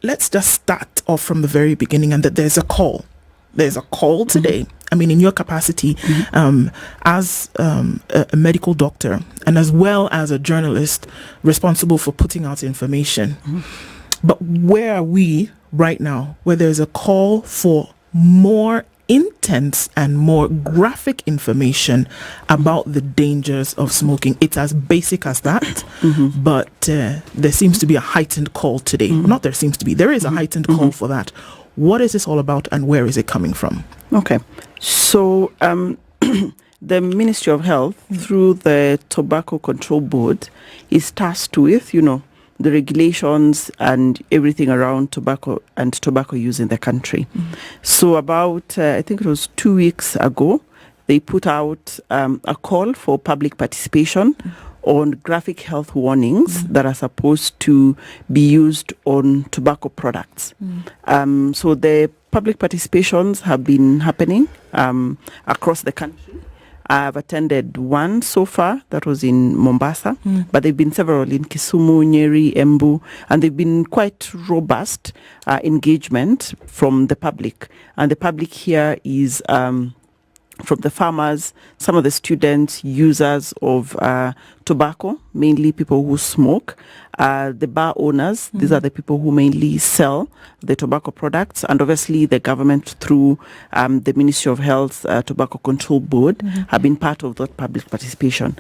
let's just start off from the very beginning, and that there's a call. There's a call today. I mean, in your capacity as a medical doctor and as well as a journalist responsible for putting out information. But where are we right now, where there's a call for more intense and more graphic information about the dangers of smoking? It's as basic as that, but there seems to be a heightened call today. Not there seems to be. There is a heightened call for that. What is this all about, and where is it coming from? Okay. So the Ministry of Health, through the Tobacco Control Board, is tasked with, the regulations and everything around tobacco and tobacco use in the country. So about, I think it was 2 weeks ago, they put out a call for public participation on graphic health warnings that are supposed to be used on tobacco products. So the public participations have been happening across the country. I've attended one so far, that was in Mombasa, but there have been several in Kisumu, Nyeri, Embu, and they've been quite robust engagement from the public. And the public here is from the farmers, some of the students, users of tobacco, mainly people who smoke, the bar owners, these are the people who mainly sell the tobacco products, and obviously the government through the Ministry of Health Tobacco Control Board have been part of that public participation.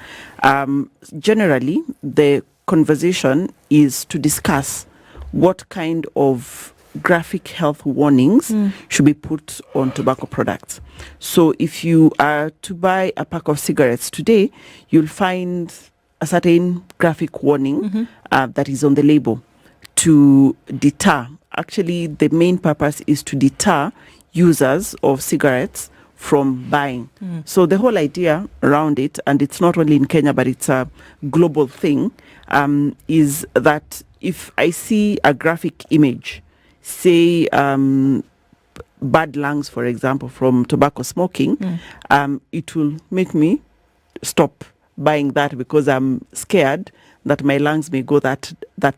Generally, the conversation is to discuss what kind of graphic health warnings should be put on tobacco products. So if you are to buy a pack of cigarettes today, you'll find a certain graphic warning that is on the label to deter. Actually, the main purpose is to deter users of cigarettes from buying. So the whole idea around it, and it's not only in Kenya, but it's a global thing, is that if I see a graphic image, say bad lungs, for example, from tobacco smoking, it will make me stop buying that because I'm scared that my lungs may go that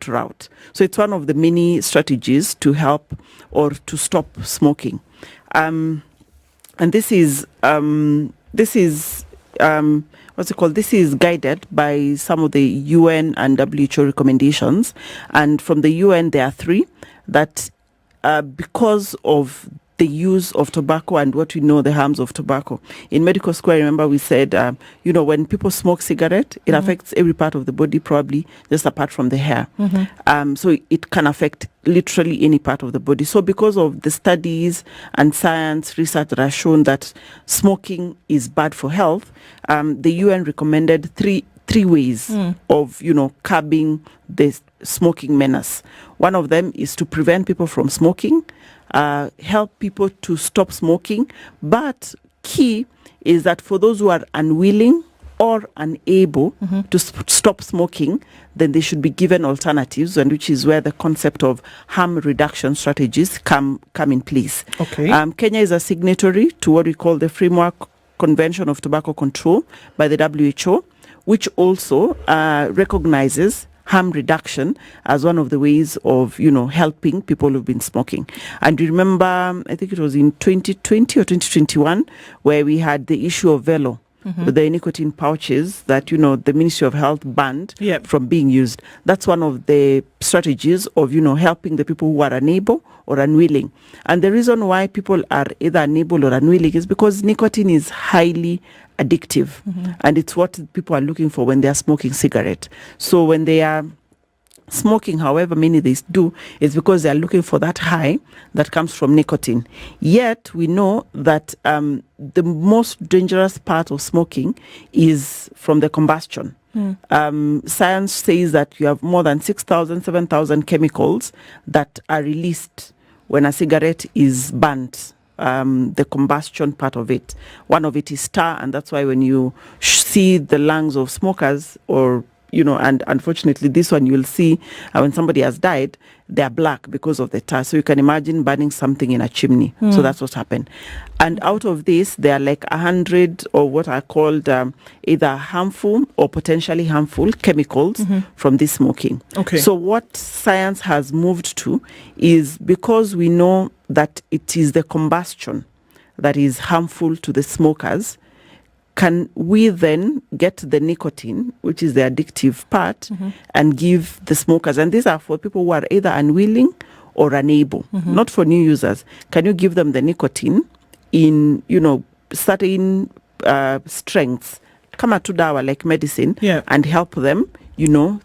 route. So it's one of the many strategies to help or to stop smoking. And this is what's it called? This is guided by some of the UN and WHO recommendations. And from the UN, there are 3 that because of the use of tobacco and what we know the harms of tobacco. In medical school, I remember we said, when people smoke cigarette, it affects every part of the body, probably just apart from the hair. So it can affect literally any part of the body. So because of the studies and science research that has shown that smoking is bad for health, the UN recommended three ways of, curbing the smoking menace. One of them is to prevent people from smoking, help people to stop smoking, but key is that for those who are unwilling or unable to stop smoking, then they should be given alternatives, and which is where the concept of harm reduction strategies come in place. Okay. Kenya is a signatory to what we call the Framework Convention of Tobacco Control by the WHO, which also recognizes harm reduction as one of the ways of, helping people who've been smoking. And you remember, I think it was in 2020 or 2021, where we had the issue of Velo, the nicotine pouches that, the Ministry of Health banned from being used. That's one of the strategies of, helping the people who are unable or unwilling. And the reason why people are either unable or unwilling is because nicotine is highly addictive, and it's what people are looking for when they are smoking cigarette. So when they are smoking, however many they do, it's because they are looking for that high that comes from nicotine. Yet we know that the most dangerous part of smoking is from the combustion. Science says that you have more than 6,000, 7,000 chemicals that are released when a cigarette is burnt. The combustion part of it. One of it is tar, and that's why when you see the lungs of smokers or and unfortunately this one you'll see when somebody has died, they're black because of the tar. So you can imagine burning something in a chimney. So that's what happened. And out of this, there are like 100 or what are called either harmful or potentially harmful chemicals from this smoking. Okay. So what science has moved to is, because we know that it is the combustion that is harmful to the smokers, can we then get the nicotine, which is the addictive part, and give the smokers? And these are for people who are either unwilling or unable, not for new users. Can you give them the nicotine in, certain strengths, kama tu dawa, like medicine, and help them,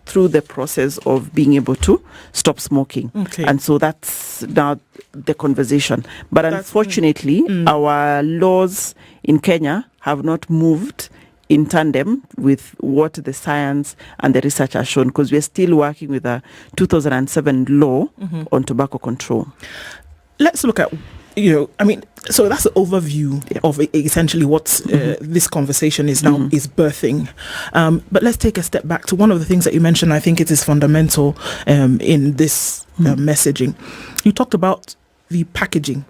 through the process of being able to stop smoking? Okay. And so that's now the conversation. But unfortunately, our laws in Kenya have not moved in tandem with what the science and the research has shown, because we're still working with a 2007 law on tobacco control. Let's look at, so that's the overview of essentially what this conversation is now is birthing. But let's take a step back to one of the things that you mentioned. I think it is fundamental in this messaging. You talked about the packaging.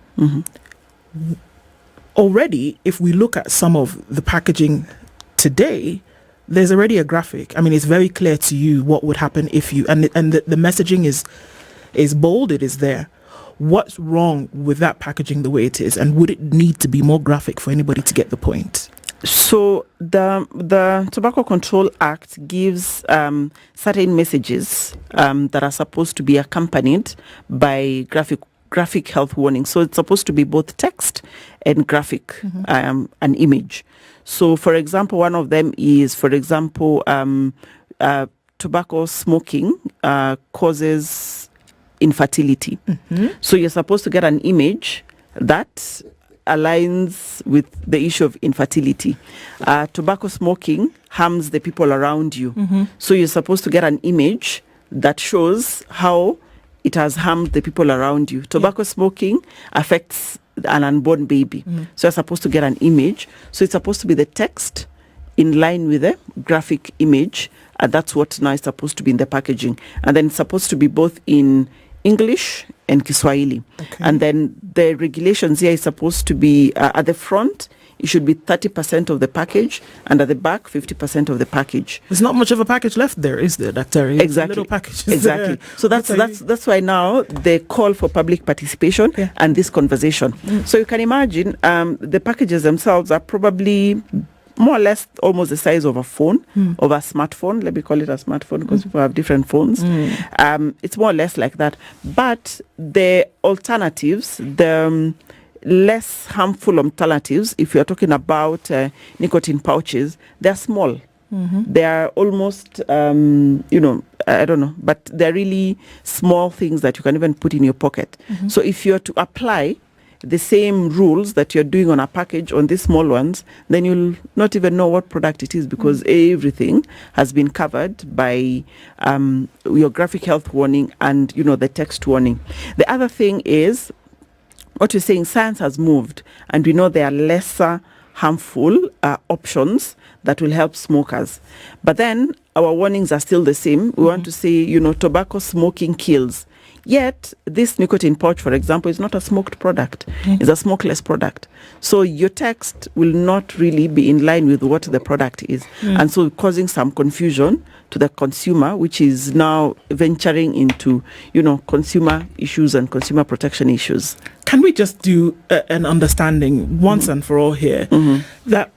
Already, if we look at some of the packaging today, there's already a graphic. I mean, it's very clear to you what would happen if you, and the messaging is bold, it is there. What's wrong with that packaging the way it is, and would it need to be more graphic for anybody to get the point? So the Tobacco Control Act gives certain messages that are supposed to be accompanied by graphic health warning. So it's supposed to be both text and graphic, an image. So, for example, one of them is, tobacco smoking causes infertility. So you're supposed to get an image that aligns with the issue of infertility. Tobacco smoking harms the people around you. So you're supposed to get an image that shows how it has harmed the people around you. Tobacco smoking affects an unborn baby. So you're supposed to get an image. So it's supposed to be the text in line with the graphic image. And that's what now is supposed to be in the packaging. And then it's supposed to be both in English and Kiswahili. Okay. And then the regulations here is supposed to be at the front, it should be 30% of the package, and at the back, 50% of the package. There's not much of a package left there, is there, Dr.? Exactly. Little package. Exactly. So that's why now they call for public participation and this conversation. So you can imagine the packages themselves are probably more or less almost the size of a phone, of a smartphone. Let me call it a smartphone because people have different phones. It's more or less like that. But the alternatives, the less harmful alternatives, if you're talking about nicotine pouches, they're small. They are almost, I don't know, but they're really small things that you can even put in your pocket. So if you're to apply the same rules that you're doing on a package on these small ones, then you'll not even know what product it is, because everything has been covered by your graphic health warning and the text warning. The other thing is, what you're saying, science has moved, and we know there are lesser harmful options that will help smokers. But then our warnings are still the same. We want to say, tobacco smoking kills. Yet, this nicotine pouch, for example, is not a smoked product. It's a smokeless product. So your text will not really be in line with what the product is. And so causing some confusion to the consumer, which is now venturing into, consumer issues and consumer protection issues. Can we just do an understanding once and for all here that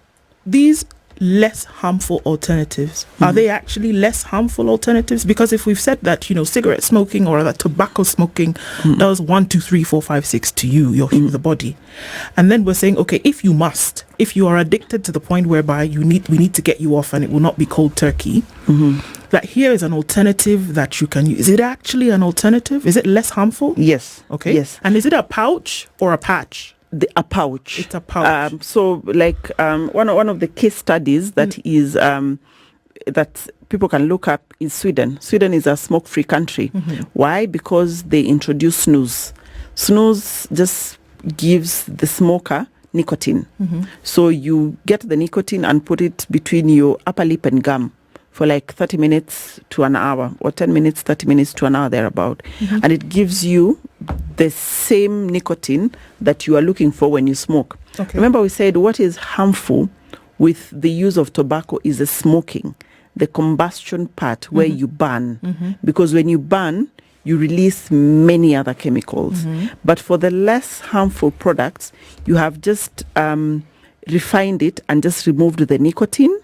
these less harmful alternatives, are they actually less harmful alternatives? Because if we've said that cigarette smoking or that tobacco smoking does 1, 2, 3, 4, 5, 6 to you, the body, and then we're saying, okay, if you are addicted to the point whereby we need to get you off and it will not be cold turkey, that here is an alternative that you can use. Is it actually an alternative? Is it less harmful? Yes. Okay. Yes. And is it a pouch or a patch? A pouch. It's a pouch. So, like one of the case studies that is that people can look up is Sweden. Sweden is a smoke-free country. Why? Because they introduce snus. Snus just gives the smoker nicotine. So you get the nicotine and put it between your upper lip and gum. for like 30 minutes to an hour, or 10 minutes, 30 minutes to an hour thereabout. And it gives you the same nicotine that you are looking for when you smoke. Okay. Remember we said what is harmful with the use of tobacco is the smoking, the combustion part where you burn. Because when you burn, you release many other chemicals. But for the less harmful products, you have just refined it and just removed the nicotine,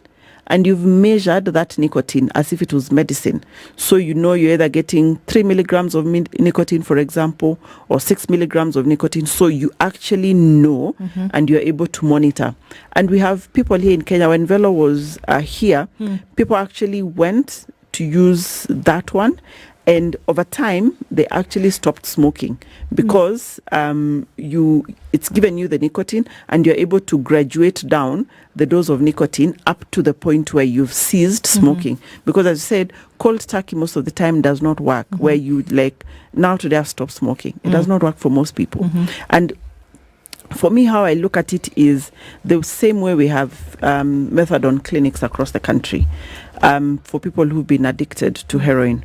and you've measured that nicotine as if it was medicine. So you know you're either getting 3 milligrams of nicotine, for example, or 6 milligrams of nicotine. So you actually know and you're able to monitor. And we have people here in Kenya, when Velo was here, people actually went to use that one. And over time, they actually stopped smoking because it's given you the nicotine, and you're able to graduate down the dose of nicotine up to the point where you've ceased smoking. Because as I said, cold turkey most of the time does not work, where you like, now today I've stopped smoking. It does not work for most people. And for me, how I look at it is the same way we have methadone clinics across the country for people who've been addicted to heroin.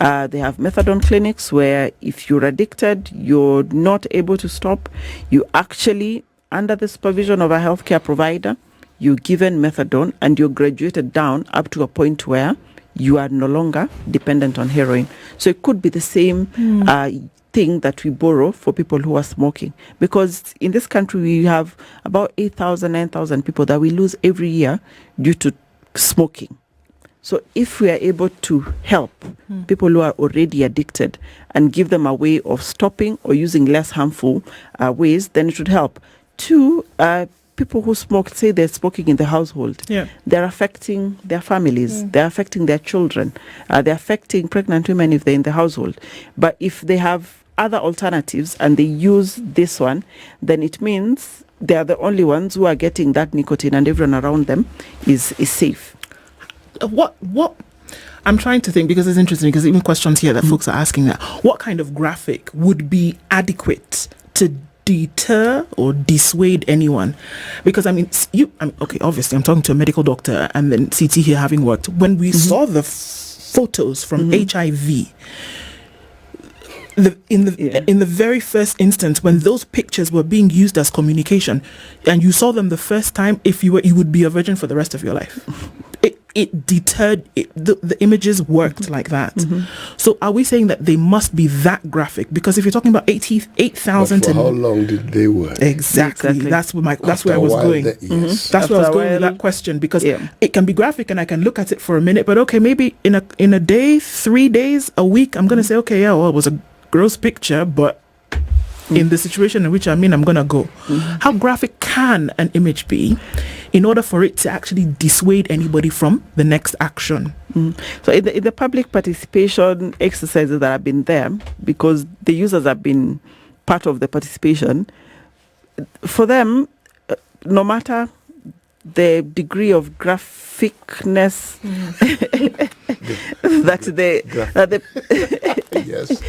They have methadone clinics where if you're addicted, you're not able to stop, you actually, under the supervision of a healthcare provider, you're given methadone and you're graduated down up to a point where you are no longer dependent on heroin. So it could be the same thing that we borrow for people who are smoking. Because in this country, we have about 8,000, 9,000 people that we lose every year due to smoking. So if we are able to help people who are already addicted and give them a way of stopping or using less harmful ways, then it would help. Two, people who smoke, say they're smoking in the household, they're affecting their families, they're affecting their children, they're affecting pregnant women if they're in the household. But if they have other alternatives and they use this one, then it means they are the only ones who are getting that nicotine, and everyone around them is safe. What I'm trying to think, because it's interesting, because even questions here that folks are asking, that what kind of graphic would be adequate to deter or dissuade anyone? Because okay, obviously I'm talking to a medical doctor, and then CT here having worked, when we saw the photos from HIV, in the very first instance, when those pictures were being used as communication, and you saw them the first time, if you would be a virgin for the rest of your life. It deterred the images worked like that. So are we saying that they must be that graphic? Because if you're talking about 8,000 for how long did they work? Exactly. That's where I was going. That's where I was going with that question, because it can be graphic and I can look at it for a minute, but okay, maybe in a day, 3 days, a week, I'm going to say, okay, it was a gross picture, but in the situation in which I'm going to go. How graphic can an image be in order for it to actually dissuade anybody from the next action? So in the public participation exercises that have been there, because the users have been part of the participation, for them, no matter the degree of graphicness Yes.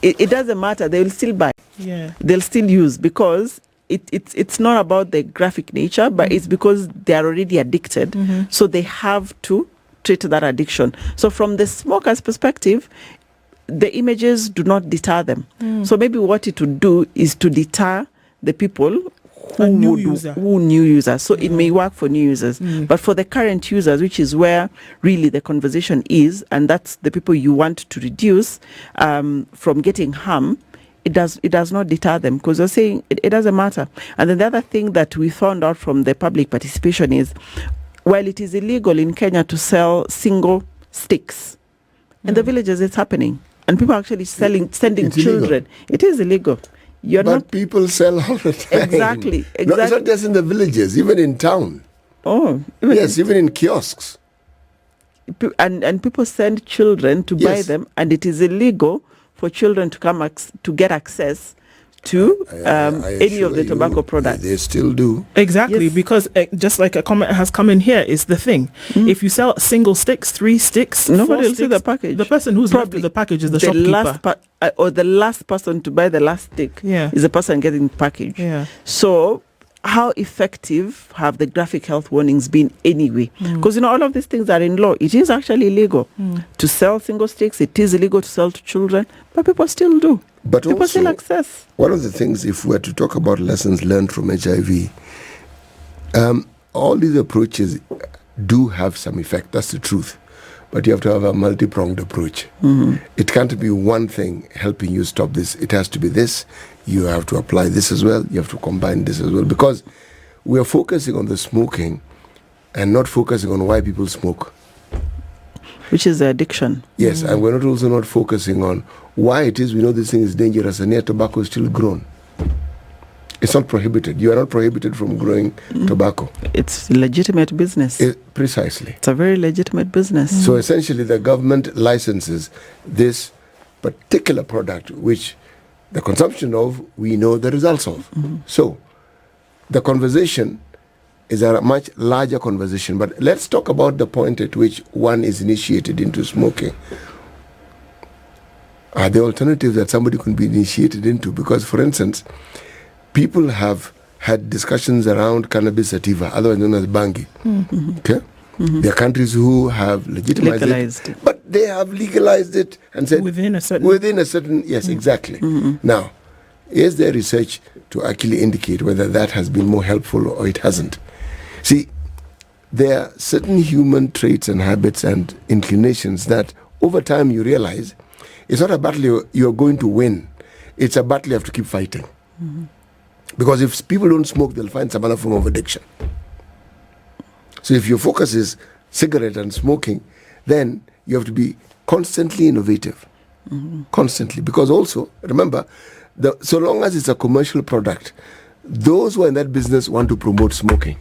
It doesn't matter. They will still buy. They'll still use, because it's not about the graphic nature, but it's because they are already addicted. So they have to treat that addiction. So from the smoker's perspective, the images do not deter them. So maybe what it would do is to deter the people new users. So it may work for new users, but for the current users, which is where really the conversation is, and that's the people you want to reduce from getting harm, it does not deter them, because you're saying it doesn't matter. And then the other thing that we found out from the public participation is, while it is illegal in Kenya to sell single sticks, in the villages it's happening, and people are actually sending children. It is illegal. But people sell all the time. Exactly. No, it's not just in the villages, even in town. Even in kiosks. And people send children to buy them, and it is illegal for children to come to get access to any of the tobacco products. They still do. Exactly, because just like a comment has come in here, is the thing. If you sell single sticks, 3 sticks, nobody will see the package. The person who's left with the package is the shopkeeper. Or the last person to buy the last stick is the person getting the package. So how effective have the graphic health warnings been anyway? Because, all of these things are in law. It is actually illegal to sell single sticks. It is illegal to sell to children, but people still do. But people also, still access. One of the things, if we were to talk about lessons learned from HIV, all these approaches do have some effect. That's the truth. But you have to have a multi-pronged approach. It can't be one thing helping you stop this. It has to be this. You have to apply this as well. You have to combine this as well. Because we are focusing on the smoking and not focusing on why people smoke. Which is the addiction. Yes, and we're also not focusing on why it is we know this thing is dangerous and yet tobacco is still grown. It's not prohibited. You are not prohibited from growing tobacco. It's legitimate business. Precisely. It's a very legitimate business. So essentially the government licenses this particular product, which the consumption of, we know the results of. So the conversation is a much larger conversation. But let's talk about the point at which one is initiated into smoking. Are there alternatives that somebody can be initiated into? Because, for instance, people have had discussions around cannabis sativa, otherwise known as bangi. Okay? There are countries who have legalized it, but they have legalized it and said within a certain yes, exactly. Now, is there research to actually indicate whether that has been more helpful or it hasn't? See, there are certain human traits and habits and inclinations that over time you realize it's not a battle you're going to win. It's a battle you have to keep fighting. Because if people don't smoke, they'll find some other form of addiction. So if your focus is cigarette and smoking, then you have to be constantly innovative. Constantly. Because also, remember, so long as it's a commercial product, those who are in that business want to promote smoking.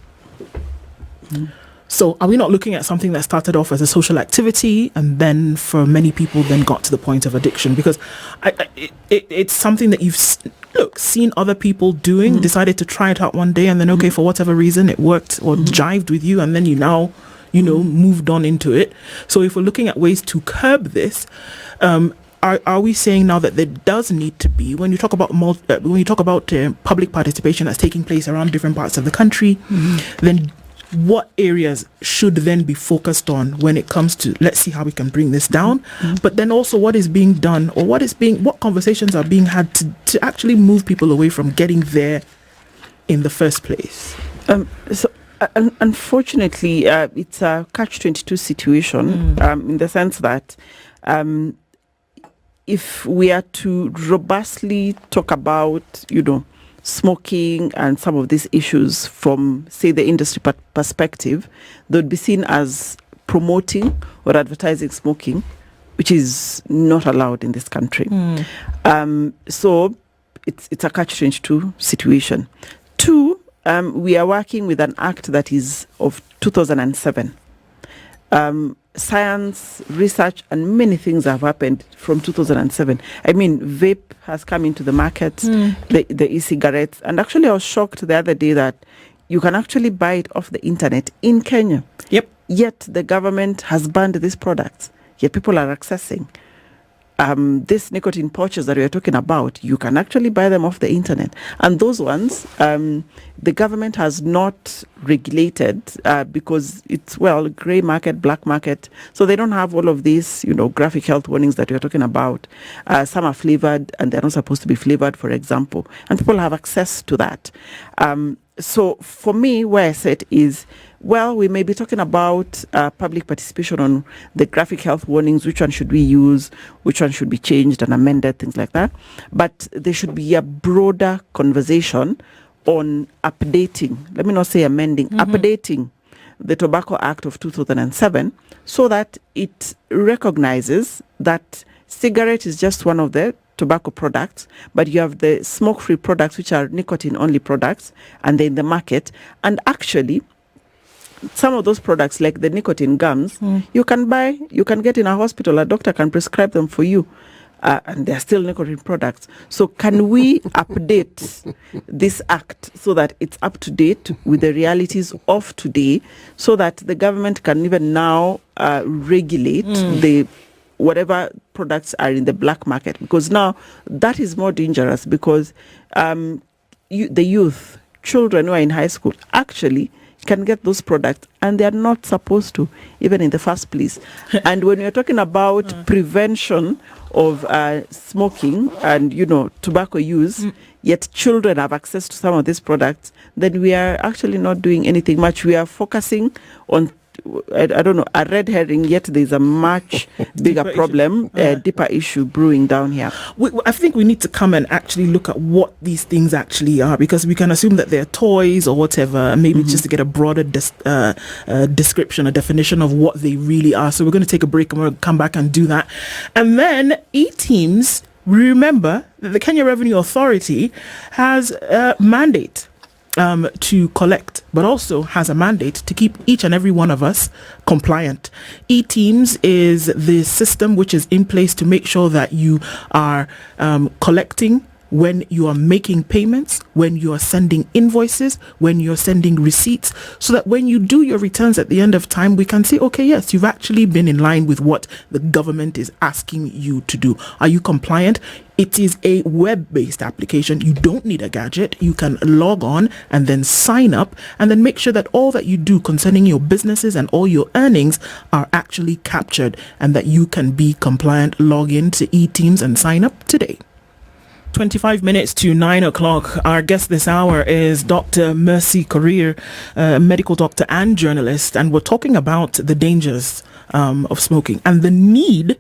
So are we not looking at something that started off as a social activity and then for many people then got to the point of addiction? Because it's something that you've seen other people doing, decided to try it out one day, and then okay, for whatever reason it worked or jived with you, and then you now moved on into it. So if we're looking at ways to curb this, are we saying now that there does need to be, when you talk about public participation that's taking place around different parts of the country, then what areas should then be focused on when it comes to, let's see how we can bring this down, but then also what is being done, or what conversations are being had to actually move people away from getting there in the first place? Unfortunately, it's a catch-22 situation, in the sense that if we are to robustly talk about, smoking and some of these issues from, say, the industry perspective, they would be seen as promoting or advertising smoking, which is not allowed in this country. So it's a catch-22 situation. Two, we are working with an act that is of 2007. Science, research, and many things have happened from 2007. I mean, vape has come into the market, the e-cigarettes, and actually I was shocked the other day that you can actually buy it off the internet in Kenya. Yet the government has banned these products, yet people are accessing. These nicotine pouches that we are talking about, you can actually buy them off the internet. And those ones, the government has not regulated because it's, grey market, black market. So they don't have all of these, graphic health warnings that we're talking about. Some are flavored and they're not supposed to be flavored, for example. And people have access to that. So for me, where I sit is, we may be talking about public participation on the graphic health warnings, which one should we use, which one should be changed and amended, things like that. But there should be a broader conversation on updating, let me not say amending, updating the Tobacco Act of 2007 so that it recognizes that cigarette is just one of the tobacco products, but you have the smoke-free products, which are nicotine-only products, and they're in the market. And actually, some of those products, like the nicotine gums, you can get in a hospital. A doctor can prescribe them for you, and they're still nicotine products. So can we update this act so that it's up to date with the realities of today, so that the government can even now regulate the whatever products are in the black market? Because now that is more dangerous, because the youth children who are in high school actually can get those products, and they are not supposed to, even in the first place. And when you're talking about prevention of smoking and, tobacco use, yet children have access to some of these products, then we are actually not doing anything much. We are focusing on, I don't know, a red herring, yet there's a much bigger problem, deeper issue brewing down here. I think we need to come and actually look at what these things actually are, because we can assume that they're toys or whatever, maybe just to get a broader description, a definition of what they really are. So we're going to take a break and we'll come back and do that. And then E-Teams, remember that the Kenya Revenue Authority has a mandate to collect, but also has a mandate to keep each and every one of us compliant. E-Teams is the system which is in place to make sure that you are collecting when you are making payments, when you are sending invoices, when you're sending receipts, so that when you do your returns at the end of time, we can say, okay, yes, you've actually been in line with what the government is asking you to do. Are you compliant? It is a web-based application. You don't need a gadget. You can log on and then sign up, and then make sure that all that you do concerning your businesses and all your earnings are actually captured, and that you can be compliant. Log in to E-Teams and sign up today. 25 minutes to 9 o'clock. Our guest this hour is Dr. Mercy Korir, medical doctor and journalist, and we're talking about the dangers of smoking and the need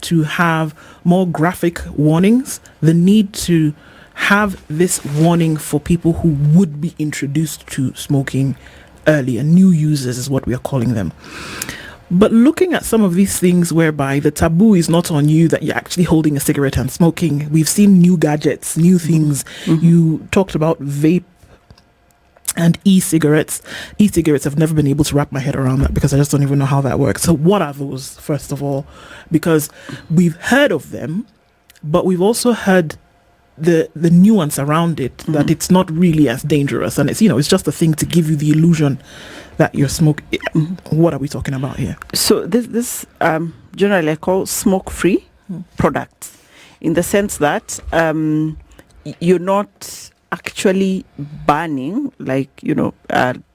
to have more graphic warnings, the need to have this warning for people who would be introduced to smoking earlier. New users is what we are calling them. But looking at some of these things whereby the taboo is not on you, that you're actually holding a cigarette and smoking. We've seen new gadgets, new things. You talked about vape and e-cigarettes. E-cigarettes, I've never been able to wrap my head around that, because I just don't even know how that works. So what are those, first of all? Because we've heard of them, but we've also heard the nuance around it, that it's not really as dangerous, and it's it's just a thing to give you the illusion that you're smoking. What are we talking about here? So this generally I call smoke-free products, in the sense that you're not actually burning, like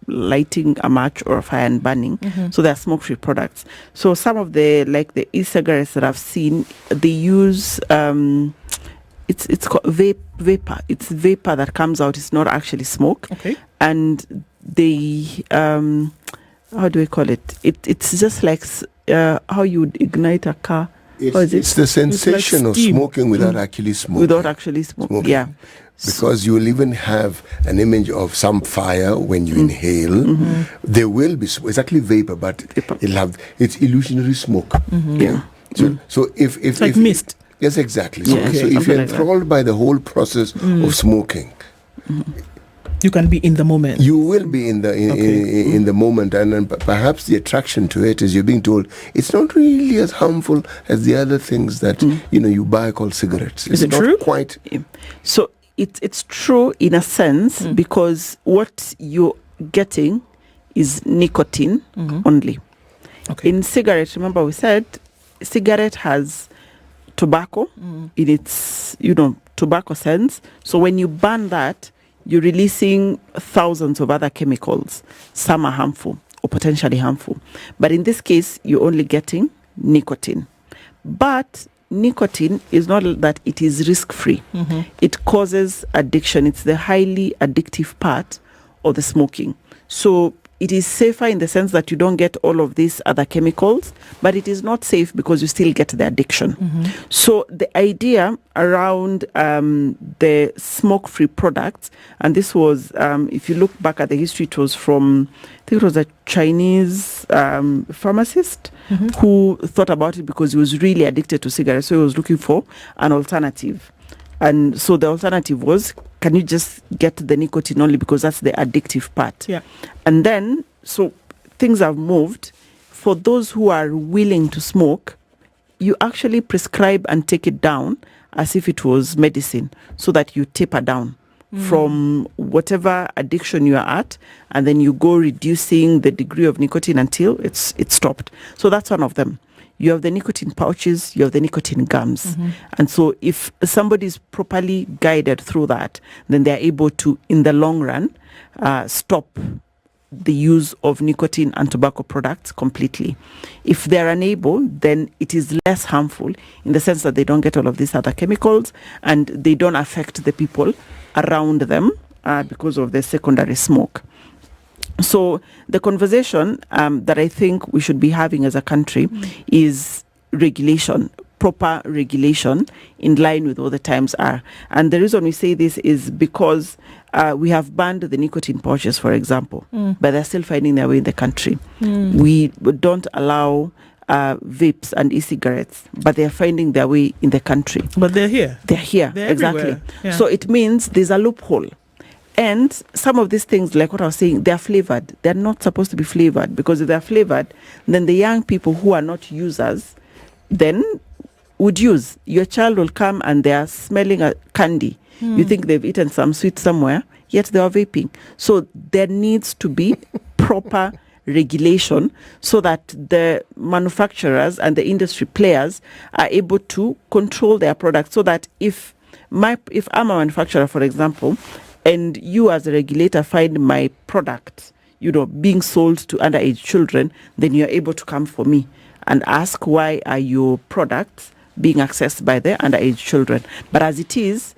lighting a match or a fire and burning. So they're smoke-free products. So some of the e-cigarettes that I've seen, they use it's called vapor. It's vapor that comes out. It's not actually smoke. Okay. And they how do we call it? It's just like how you would ignite a car. It's the sensation of smoking without actually smoking. Without actually smoking. Yeah. Because you will even have an image of some fire when you inhale. There will be it's actually vapor, but it's illusionary smoke. Yeah. So if it's like mist. Yes, exactly. So, so if you're enthralled by the whole process of smoking, you can be in the moment. You will be in the in the moment, and then perhaps the attraction to it is you're being told it's not really as harmful as the other things that you buy called cigarettes. Is it true? Quite. So it's true in a sense, because what you're getting is nicotine only. Okay. In cigarettes, remember we said cigarette has tobacco in its tobacco sense. So when you burn that, you're releasing thousands of other chemicals. Some are harmful or potentially harmful, but in this case you're only getting nicotine. But nicotine is not that it is risk-free. It causes addiction. It's the highly addictive part of the smoking. So it is safer in the sense that you don't get all of these other chemicals, but it is not safe because you still get the addiction. So the idea around the smoke-free products, and this was, if you look back at the history, it was from, I think it was a Chinese pharmacist who thought about it because he was really addicted to cigarettes, so he was looking for an alternative. And so the alternative was, can you just get the nicotine only, because that's the addictive part. Yeah. And then, so things have moved. For those who are willing to smoke, you actually prescribe and take it down as if it was medicine, so that you taper down from whatever addiction you are at, and then you go reducing the degree of nicotine until it's stopped. So that's one of them. you have the nicotine pouches, you have the nicotine gums. And so if somebody is properly guided through that, then they're able to, in the long run, stop the use of nicotine and tobacco products completely. If they're unable, then it is less harmful in the sense that they don't get all of these other chemicals and they don't affect the people around them because of the secondary smoke. So the conversation that I think we should be having as a country is regulation, proper regulation in line with what the times are. And the reason we say this is because we have banned the nicotine pouches, for example, but they're still finding their way in the country. We don't allow vapes and e-cigarettes, but they're finding their way in the country. But they're here. They're here, They're exactly. everywhere. Yeah. So it means there's a loophole. And some of these things, like what I was saying, they're flavored. They're not supposed to be flavored, because if they're flavored, then the young people who are not users then would use. Your child will come and they are smelling a candy. You think they've eaten some sweet somewhere, yet they are vaping. So there needs to be proper regulation so that the manufacturers and the industry players are able to control their products, so that if I'm a manufacturer, for example, and you as a regulator find my product, being sold to underage children, then you're able to come for me and ask, why are your products being accessed by the underage children? But as it is,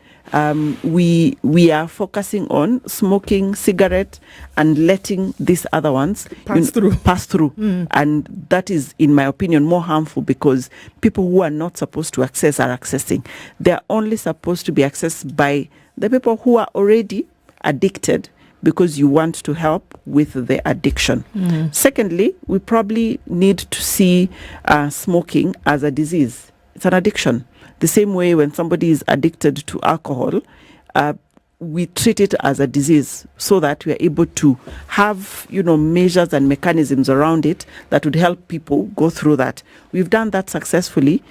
we are focusing on smoking, cigarette, and letting these other ones pass through. And that is, in my opinion, more harmful, because people who are not supposed to access are accessing. They're only supposed to be accessed by the people who are already addicted, because you want to help with the addiction. Secondly, we probably need to see smoking as a disease. It's an addiction. The same way when somebody is addicted to alcohol, we treat it as a disease, so that we are able to have, measures and mechanisms around it that would help people go through that. We've done that successfully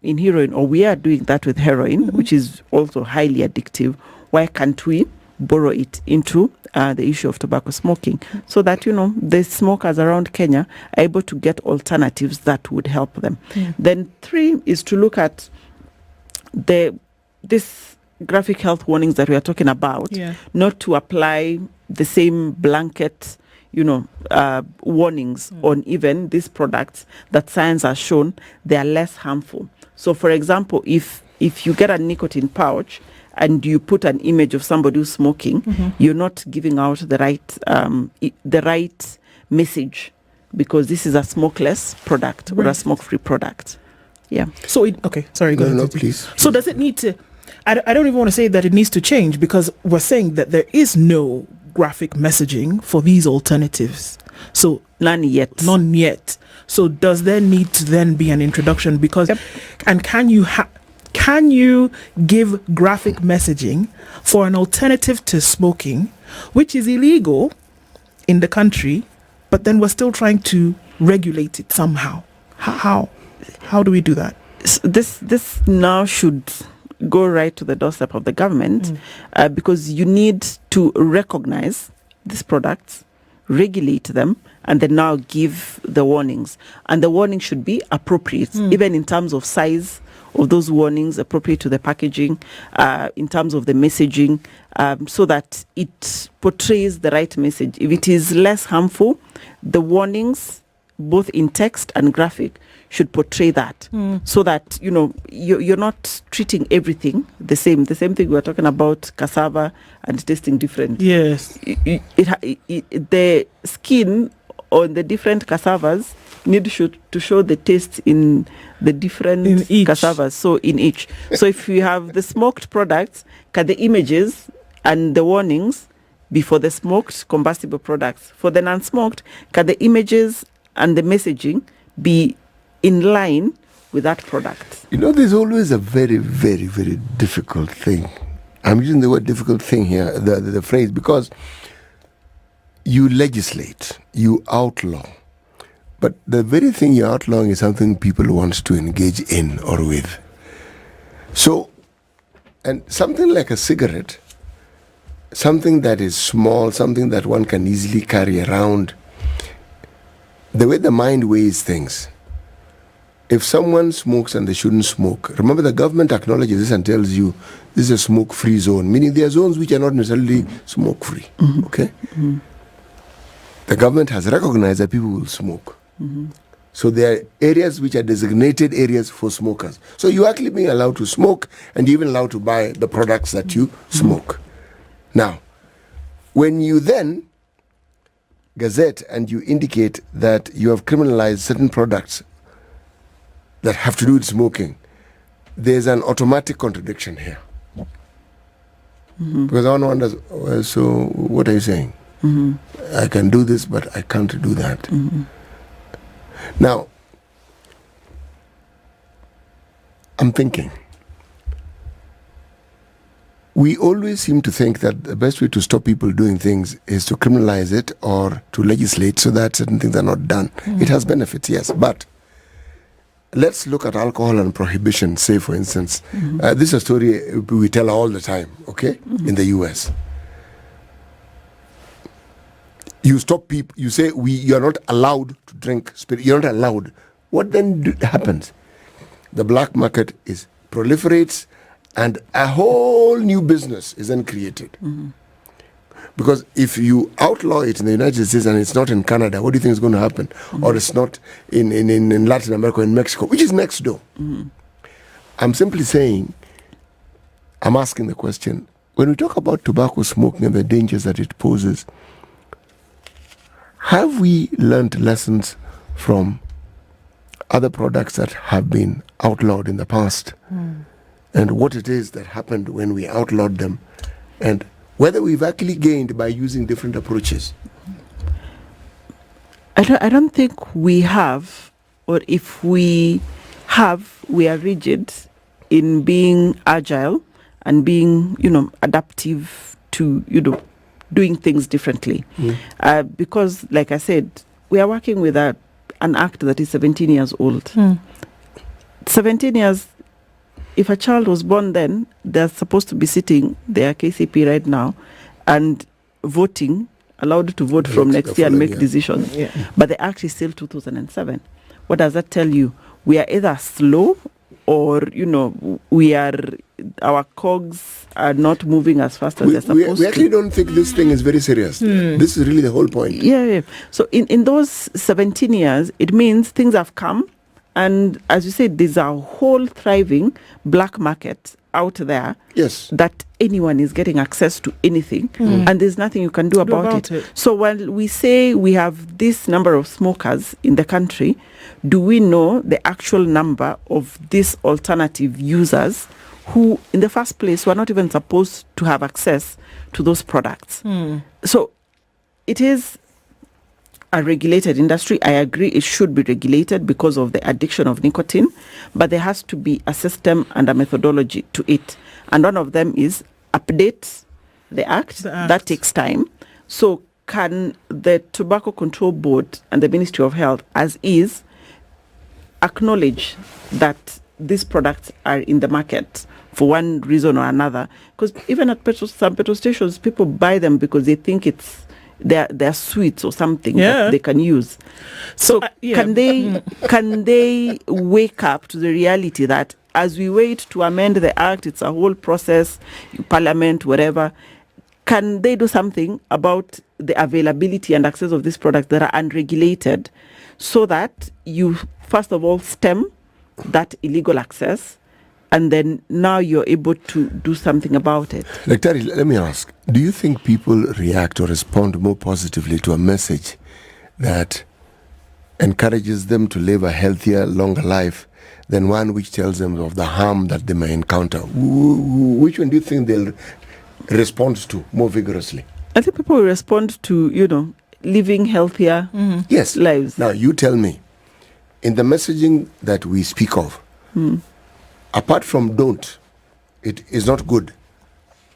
in heroin, or we are doing that with heroin, which is also highly addictive. Why can't we borrow it into the issue of tobacco smoking, so that, the smokers around Kenya are able to get alternatives that would help them? Then 3 is to look at this graphic health warnings that we are talking about, not to apply the same blanket, warnings on even these products that science has shown they are less harmful. So, for example, if you get a nicotine pouch and you put an image of somebody who's smoking, you're not giving out the right message, because this is a smokeless product or a smoke-free product. Yeah. So, sorry, go ahead. No, please. So does it need to, I don't even want to say that it needs to change, because we're saying that there is no graphic messaging for these alternatives. So None yet. So does there need to then be an introduction? Because, and can you give graphic messaging for an alternative to smoking, which is illegal in the country, but then we're still trying to regulate it somehow? How do we do that? This now should go right to the doorstep of the government, because you need to recognize these products, regulate them, and then now give the warnings. And the warning should be appropriate, even in terms of size of those warnings, appropriate to the packaging, in terms of the messaging, so that it portrays the right message. If it is less harmful, the warnings, both in text and graphic, should portray that, so that you're not treating everything the same. The same thing we were talking about cassava and tasting different. Yes, the skin on the different cassavas need to show the taste in the different cassavas. So in each. So if you have the smoked products, can the images and the warnings be for the smoked combustible products? For the non-smoked, can the images and the messaging be in line with that product? There's always a very, very, very difficult thing. I'm using the word difficult thing here, the phrase, because you legislate, you outlaw. But the very thing you're outlawing is something people want to engage in or with. So, and something like a cigarette, something that is small, something that one can easily carry around, the way the mind weighs things, if someone smokes and they shouldn't smoke, remember the government acknowledges this and tells you this is a smoke-free zone, meaning there are zones which are not necessarily smoke-free. Okay? The government has recognized that people will smoke. So there are areas which are designated areas for smokers. So you're actually being allowed to smoke and you're even allowed to buy the products that you smoke. Now, when you then gazette and you indicate that you have criminalized certain products that have to do with smoking, there's an automatic contradiction here. Because one wonders, well, so what are you saying? I can do this, but I can't do that. Now, I'm thinking, we always seem to think that the best way to stop people doing things is to criminalize it or to legislate so that certain things are not done. It has benefits, yes, but let's look at alcohol and prohibition, say, for instance. This is a story we tell all the time, okay, in the US. You stop people, you say you are not allowed to drink spirit, you're not allowed. What then happens? The black market proliferates and a whole new business is then created. Because if you outlaw it in the United States and it's not in Canada, what do you think is going to happen? Or it's not in Latin America, in Mexico, which is next door. I'm simply saying, I'm asking the question, when we talk about tobacco smoking and the dangers that it poses, have we learned lessons from other products that have been outlawed in the past? And what it is that happened when we outlawed them? And whether we've actually gained by using different approaches? I don't think we have, or if we have, we are rigid in being agile and being, adaptive to, doing things differently. Because, like I said, we are working with an act that is 17 years old. 17 years, if a child was born then, they're supposed to be sitting their KCP right now and voting, allowed to vote from next year and make decisions. But the act is still 2007. What does that tell you? We are either slow or, our cogs are not moving as fast as they're supposed to. We actually don't think this thing is very serious. This is really the whole point. Yeah. So in those 17 years, it means things have come. And as you said, there's a whole thriving black market out there. Yes. That anyone is getting access to anything. And there's nothing you can do about it. So while we say we have this number of smokers in the country, do we know the actual number of these alternative users who, in the first place, were not even supposed to have access to those products? So it is a regulated industry. I agree it should be regulated because of the addiction of nicotine, but there has to be a system and a methodology to it. And one of them is update the act. That takes time. So can the Tobacco Control Board and the Ministry of Health, as is, acknowledge that these products are in the market for one reason or another? Because even at some petrol stations, people buy them because they think they're sweets or something that they can use. So can they wake up to the reality that as we wait to amend the act, it's a whole process, parliament, whatever, can they do something about the availability and access of these products that are unregulated so that you, first of all, stem that illegal access, and then now you're able to do something about it? Like Terry, let me ask, do you think people react or respond more positively to a message that encourages them to live a healthier, longer life than one which tells them of the harm that they may encounter? Which one do you think they'll respond to more vigorously? I think people will respond to, living healthier lives. Now, you tell me, in the messaging that we speak of, apart from don't, it is not good,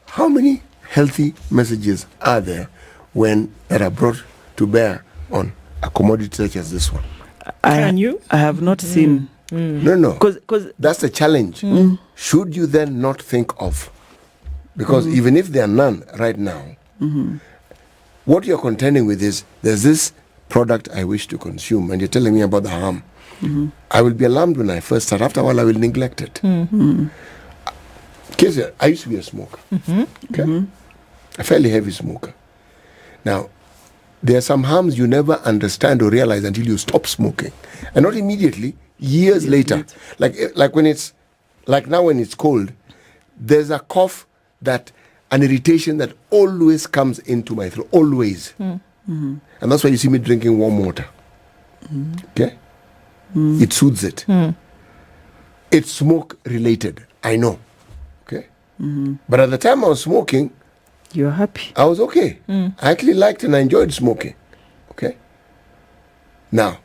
how many healthy messages are there that are brought to bear on a commodity such as this one? I have not seen. No. Because that's the challenge. Should you then not think of? Because even if there are none right now, what you're contending with is there's this product I wish to consume, and you're telling me about the harm, I will be alarmed when I first start. After a while, I will neglect it. Case, I used to be a smoker. Okay? A fairly heavy smoker. Now, there are some harms you never understand or realize until you stop smoking. And not immediately, years later. Like when it's, like now when it's cold, there's a cough that, an irritation that always comes into my throat, always. And that's why you see me drinking warm water. Okay? It soothes it. It's smoke related, I know. Okay? But at the time I was smoking, you're happy. I was okay. I actually liked and I enjoyed smoking. Okay? Now,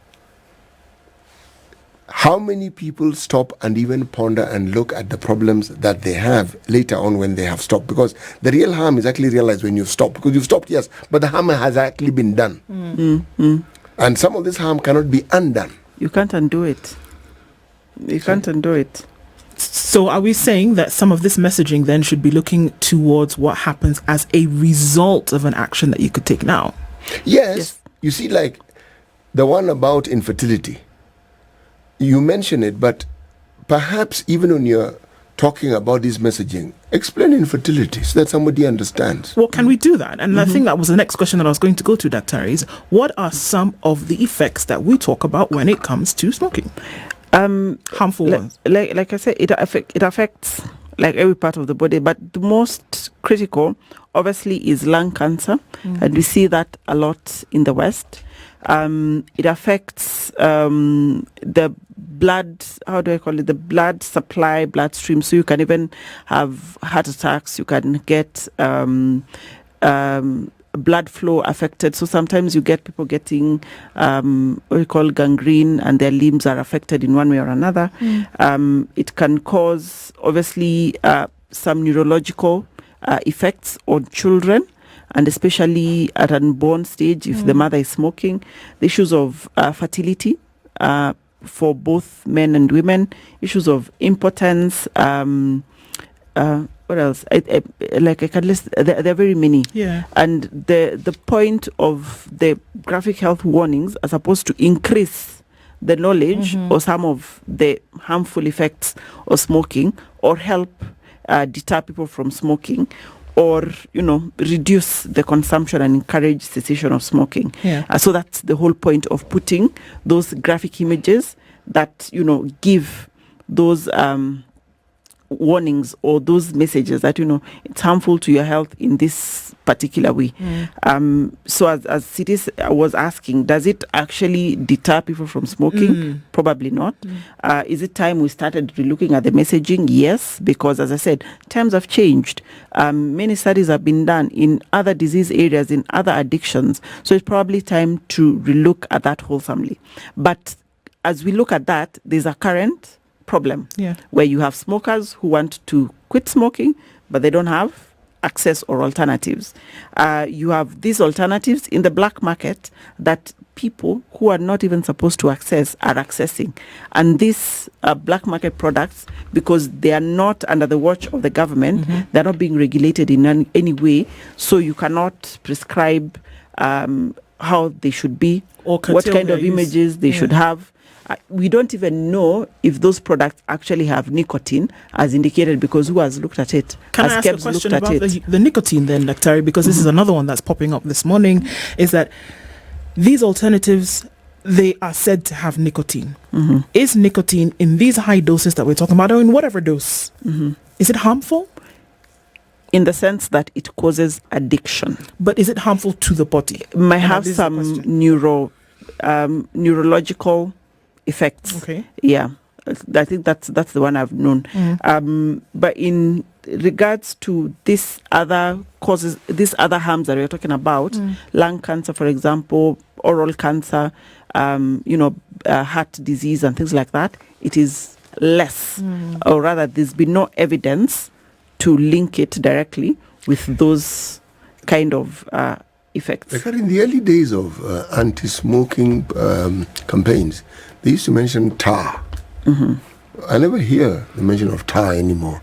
how many people stop and even ponder and look at the problems that they have later on when they have stopped? Because the real harm is actually realized when you've stopped. Because you've stopped, yes, but the harm has actually been done. And some of this harm cannot be undone. You can't undo it. You can't undo it. So are we saying that some of this messaging then should be looking towards what happens as a result of an action that you could take now? Yes. You see, like the one about infertility. You mention it, but perhaps even when you're talking about this messaging, explain infertility so that somebody understands. Well, can we do that? And I think that was the next question that I was going to go to, Dr. Is what are some of the effects that we talk about when it comes to smoking? Harmful ones. Like I said, it affects like every part of the body, but the most critical, obviously, is lung cancer, and we see that a lot in the West. It affects the blood, how do I call it, the blood supply, bloodstream, so you can even have heart attacks, you can get blood flow affected. So sometimes you get people getting what we call gangrene, and their limbs are affected in one way or another. It can cause, obviously, some neurological effects on children, and especially at an unborn stage, if the mother is smoking. The issues of fertility for both men and women, issues of impotence, what else? I can list. There are very many. Yeah. And the point of the graphic health warnings are supposed to increase the knowledge or some of the harmful effects of smoking, or help deter people from smoking, or reduce the consumption and encourage cessation of smoking. So that's the whole point of putting those graphic images that give those warnings or those messages that it's harmful to your health in this particular way. So as Cities was asking, does it actually deter people from smoking? Probably not. Is it time we started relooking at the messaging? Yes, because as I said, times have changed. Many studies have been done in other disease areas, in other addictions, so it's probably time to relook at that wholesomely. But as we look at that, there's a current problem where you have smokers who want to quit smoking, but they don't have access or alternatives. You have these alternatives in the black market that people who are not even supposed to access are accessing. And these black market products, because they are not under the watch of the government, they're not being regulated in any way, so you cannot prescribe how they should be, or what kind of images they should have. We don't even know if those products actually have nicotine as indicated, because who has looked at it? Can I ask a question about the nicotine then, Dr. Because this is another one that's popping up this morning, is that these alternatives, they are said to have nicotine. Is nicotine in these high doses that we're talking about, or in whatever dose, is it harmful? In the sense that it causes addiction. But is it harmful to the body? It might have some neurological effects. Okay. Yeah, I think that's the one I've known. But in regards to these other causes, these other harms that we're talking about, lung cancer, for example, oral cancer, heart disease and things like that, it is less, or rather, there's been no evidence to link it directly with those kind of effects. Like in the early days of anti-smoking campaigns, they used to mention tar. I never hear the mention of tar anymore.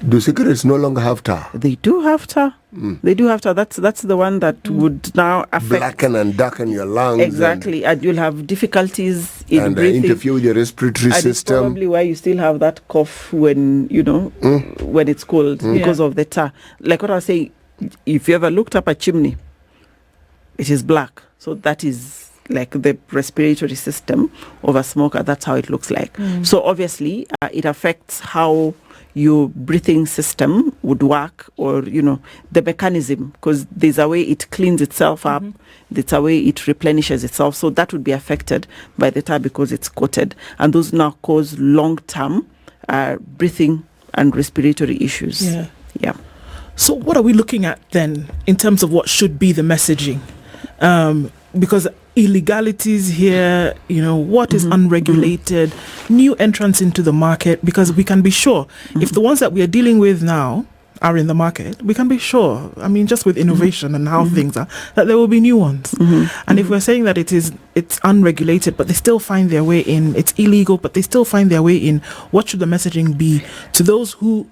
Do cigarettes no longer have tar? They do have tar. They do have tar. That's the one that would now affect, blacken and darken your lungs. Exactly, and you'll have difficulties in breathing. Interfere with your respiratory system. It's probably why you still have that cough when when it's cold because of the tar. Like what I was saying, if you ever looked up a chimney, it is black. So that is like the respiratory system of a smoker. That's how it looks like. So obviously, it affects how your breathing system would work, or the mechanism, because there's a way it cleans itself up, there's a way it replenishes itself, so that would be affected by the tar because it's coated, and those now cause long-term breathing and respiratory issues. Yeah. So what are we looking at then in terms of what should be the messaging? Because illegalities here, what is unregulated, new entrants into the market, because we can be sure if the ones that we are dealing with now are in the market, we can be sure, just with innovation and how things are, that there will be new ones. And if we're saying that it's unregulated, but they still find their way in, it's illegal, but they still find their way in, what should the messaging be to those who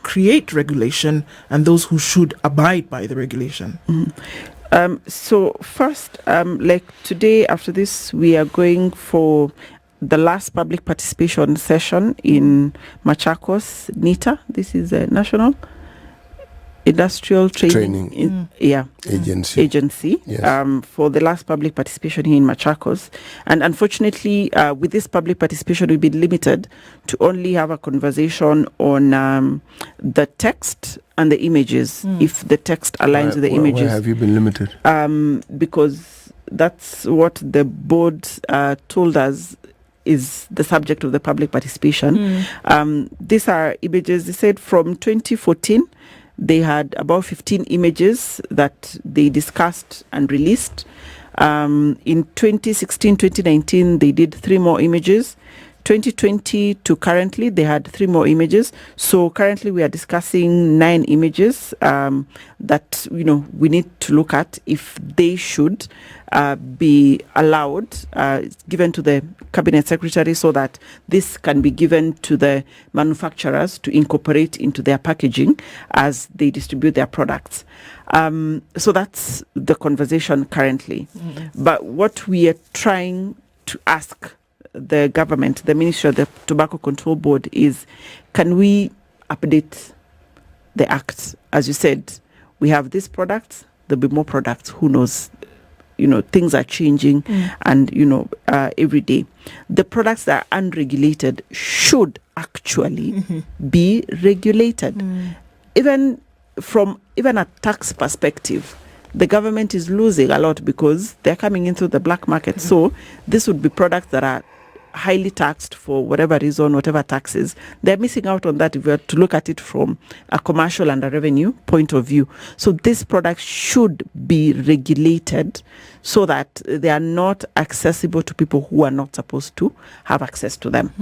create regulation and those who should abide by the regulation? So first, like today after this, we are going for the last public participation session in Machakos, NITA. This is a National Industrial Training Agency. Yes. For the last public participation here in Machakos. And unfortunately, with this public participation, we've been limited to only have a conversation on the text and the images, if the text aligns with the images. Why have you been limited? Because that's what the board told us is the subject of the public participation. These are images, they said from 2014, they had about 15 images that they discussed and released. In 2016, 2019, they did 3 more images. 2020 to currently, they had 3 more images. So currently we are discussing 9 images that we need to look at if they should be allowed, given to the cabinet secretary, so that this can be given to the manufacturers to incorporate into their packaging as they distribute their products. So that's the conversation currently. But what we are trying to ask the government, the Ministry of the Tobacco Control Board, is can we update the act? As you said, we have these products, there'll be more products, who knows? Things are changing and, every day. The products that are unregulated should actually be regulated. Even from a tax perspective, the government is losing a lot because they're coming into the black market. So this would be products that are highly taxed for whatever reason, whatever taxes. They're missing out on that if we are to look at it from a commercial and a revenue point of view. So these products should be regulated so that they are not accessible to people who are not supposed to have access to them.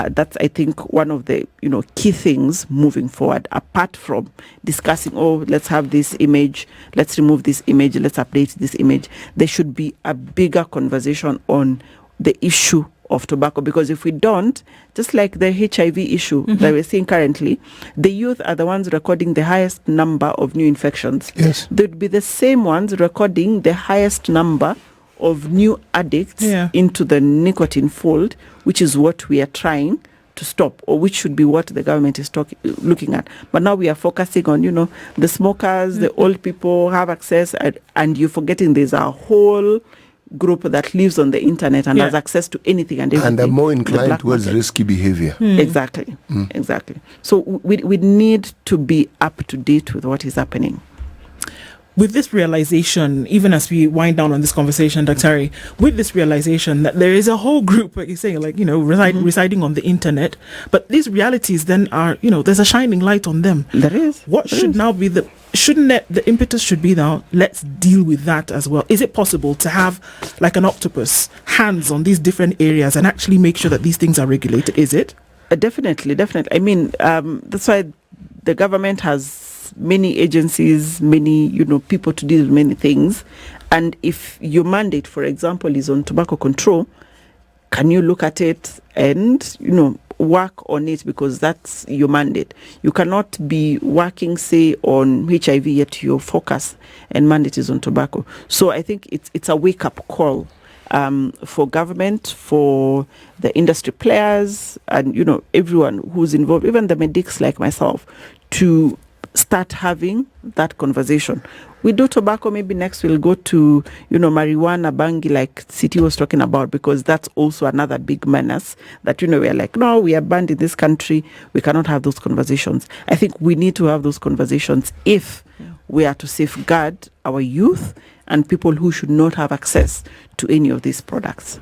That's, I think, one of the key things moving forward, apart from discussing, let's have this image, let's remove this image, let's update this image. There should be a bigger conversation on the issue of tobacco, because if we don't, just like the HIV issue that we're seeing currently, the youth are the ones recording the highest number of new infections. Yes. They'd be the same ones recording the highest number of new addicts into the nicotine fold, which is what we are trying to stop, or which should be what the government is looking at. But now we are focusing on, the smokers, the old people have access, and you're forgetting there's a whole group that lives on the internet and has access to anything and everything. And are more inclined towards risky behavior. Exactly. So we need to be up to date with what is happening. With this realization, even as we wind down on this conversation, Dr. Harry, with this realization that there is a whole group, like you're saying, residing on the internet, but these realities then are, there's a shining light on them. There is. What should now be the impetus should be now, let's deal with that as well. Is it possible to have, like an octopus, hands on these different areas and actually make sure that these things are regulated? Is it? Definitely. I mean, that's why the government has many agencies, many, people to deal with many things. And if your mandate, for example, is on tobacco control, can you look at it and, work on it because that's your mandate. You cannot be working, say, on HIV, yet your focus and mandate is on tobacco. So I think it's a wake-up call for government, for the industry players, and everyone who's involved, even the medics like myself, to start having that conversation. We do tobacco, maybe next we'll go to marijuana, bangi, like City was talking about, because that's also another big menace that we're like, no, we are banned in this country, we cannot have those conversations. I think we need to have those conversations if we are to safeguard our youth and people who should not have access to any of these products.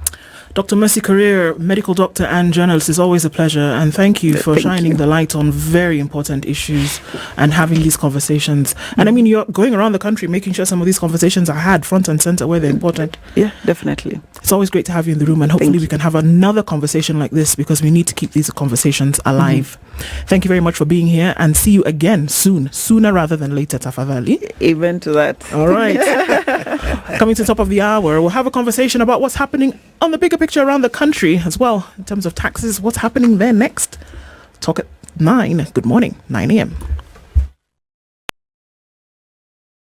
Dr. Mercy Korir, medical doctor and journalist, is always a pleasure, and thank you for shining the light on very important issues and having these conversations. And I mean, you're going around the country making sure some of these conversations are had front and center where they're important. Yeah, definitely. It's always great to have you in the room, and hopefully we can have another conversation like this, because we need to keep these conversations alive. Thank you very much for being here, and see you again soon, sooner rather than later, Tafadhali. Amen to that. All right. Coming to the top of the hour, we'll have a conversation about what's happening on the bigger picture around the country as well, in terms of taxes. What's happening there next? Talk at 9. Good morning, 9 a.m.